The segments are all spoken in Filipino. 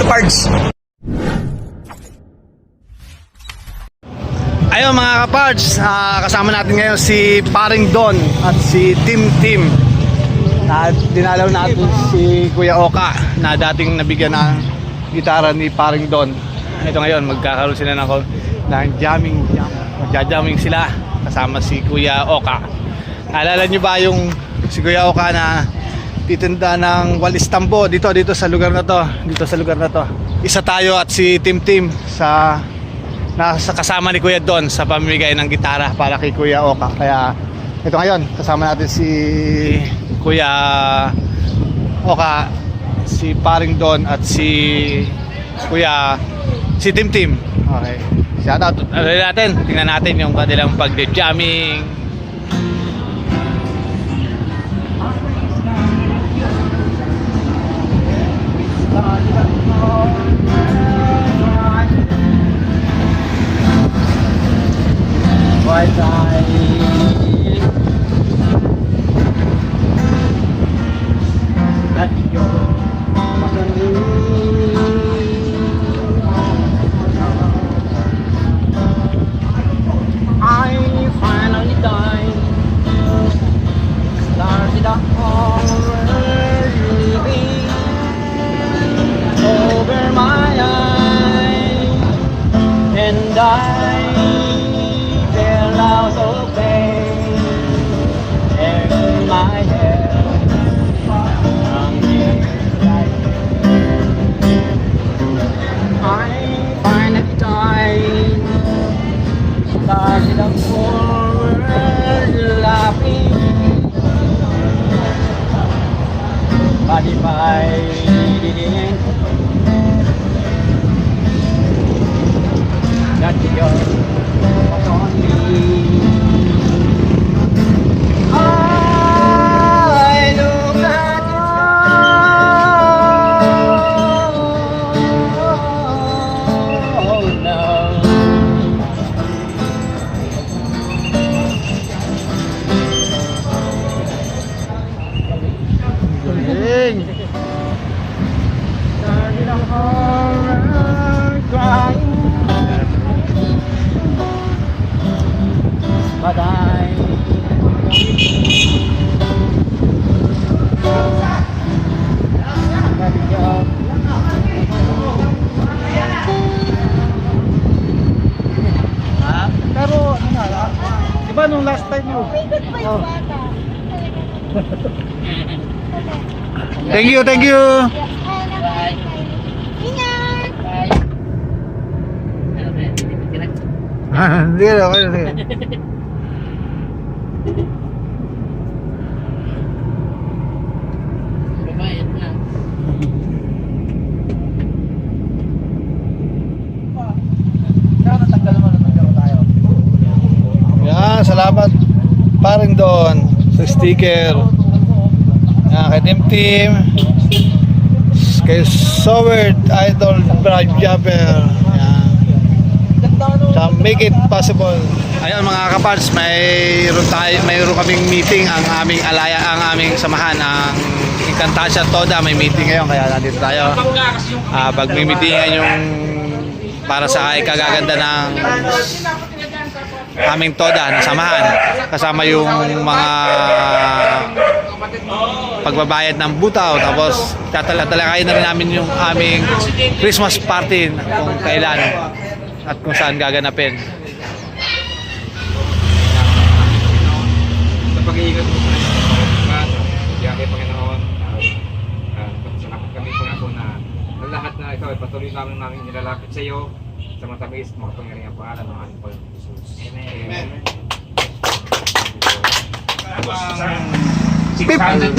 Pards. Ayun mga kapards, kasama natin ngayon si Paring Don at si Tim. Dinalaw natin si Kuya Oka na dating nabigyan ng gitara ni Paring Don. Ito ngayon, magkakaroon sila ng jamming. Magja-jamming sila kasama si Kuya Oka. Naalala nyo ba yung si Kuya Oka na titinda ng walis tambo dito sa lugar na to? Isa tayo at si Tim sa kasama ni Kuya Don sa pamimigay ng gitara para kay Kuya Oka. Kaya ito ngayon, kasama natin si Kuya Oka, si Paring Don at si Tim. Okay. Shout out natin. Tingnan natin yung kanilang pag-jamming. Diba nung last time mo? Oh. Thank you. Ingat! Sige. Yan, salamat Paring Don sa sticker. Yan, kay Tim, kay Sowert Idol Bribe Jumper. Yan, so, make it possible. Ayun mga kapards, mayroon kaming meeting ang aming samahan ang Encantasia Toda. May meeting ngayon kaya nandito tayo. Pag-meetingan yung para sa ikagaganda ng aming Toda na samahan, kasama yung mga pagbabayad ng butaw, tapos tatalakayin na rin namin yung aming Christmas party kung kailan at kung saan gaganapin. Sa pag-iingat mo sa diyan kay Panginoon, salamat kami po na lahat na ikaw ay patuloy namin nilalapit sa iyo sa matamis, makapangyarihan pangalan ng ating Panginoon Jesus. Amen.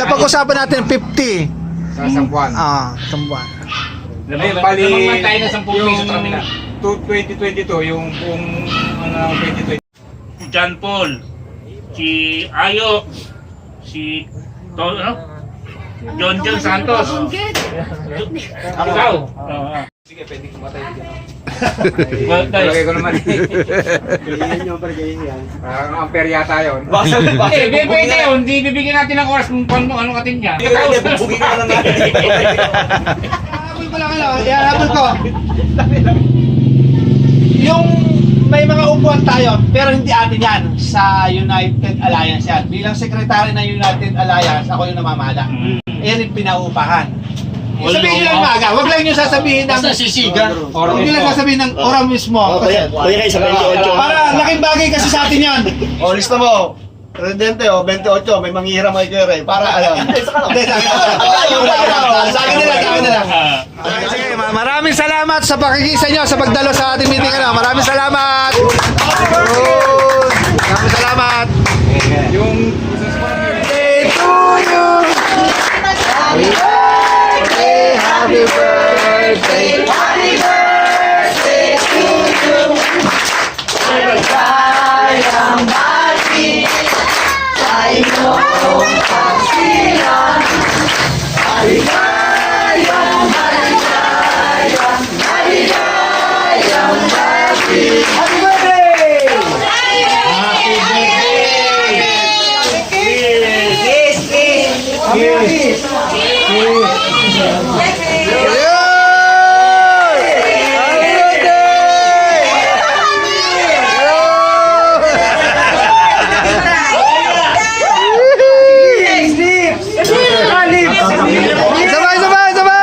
Napag-usapan natin 50 sa Sambuan. isang buwan. Bali, yung 2022, yung buong 2020. John Paul, si Ayo, si John Santos. Ikaw. Sige, pwede kumatay dyan. Palagay ko naman. Kailangan nyo bargain yan. Ang ampere yata yun. Pwede yun. Hindi bibigyan natin ng oras kung ano katin niya. Bubugin ka na natin. ko lang ihanapol ko. Yung may mga upuan tayo, pero hindi atin yan sa United Alliance yan. Bilang sekretary ng United Alliance, ako yung namamala. Yan yung pinaupahan. Sabihin nyo lang maaga, huwag lang nyo sasabihin ng... Basta sisigan. Huwag nyo lang sasabihin ng oras mismo. Kuya kayo sa 28. Para laking bagay kasi sa atin yan. O, lista mo. Presidente, 28, may manghihiram kay Kuya Ray. Para alam. Hindi, sa akin nila, sa akin nila. Sige, maraming salamat sa pakikisa nyo sa pagdalo sa ating meeting. Maraming salamat. Maraming salamat. Yung Day to you. Happy birthday, happy birthday, happy birthday to you. Maligayang bati sa iyong pagsilang. Maligayang, maligayang, maligayang bati. Happy birthday! Happy birthday! Sabay, sabay, sabay!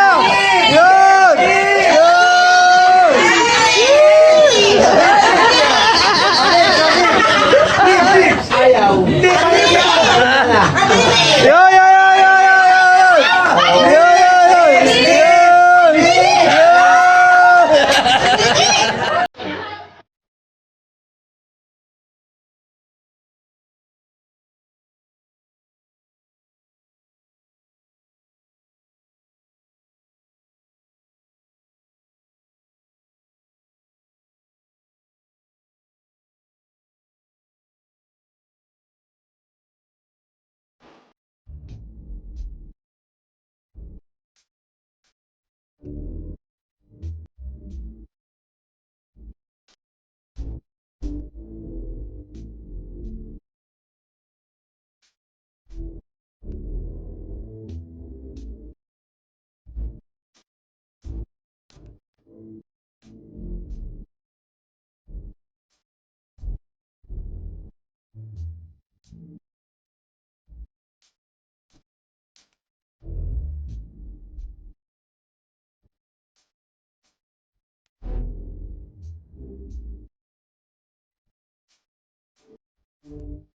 Yun! Yun! Yun!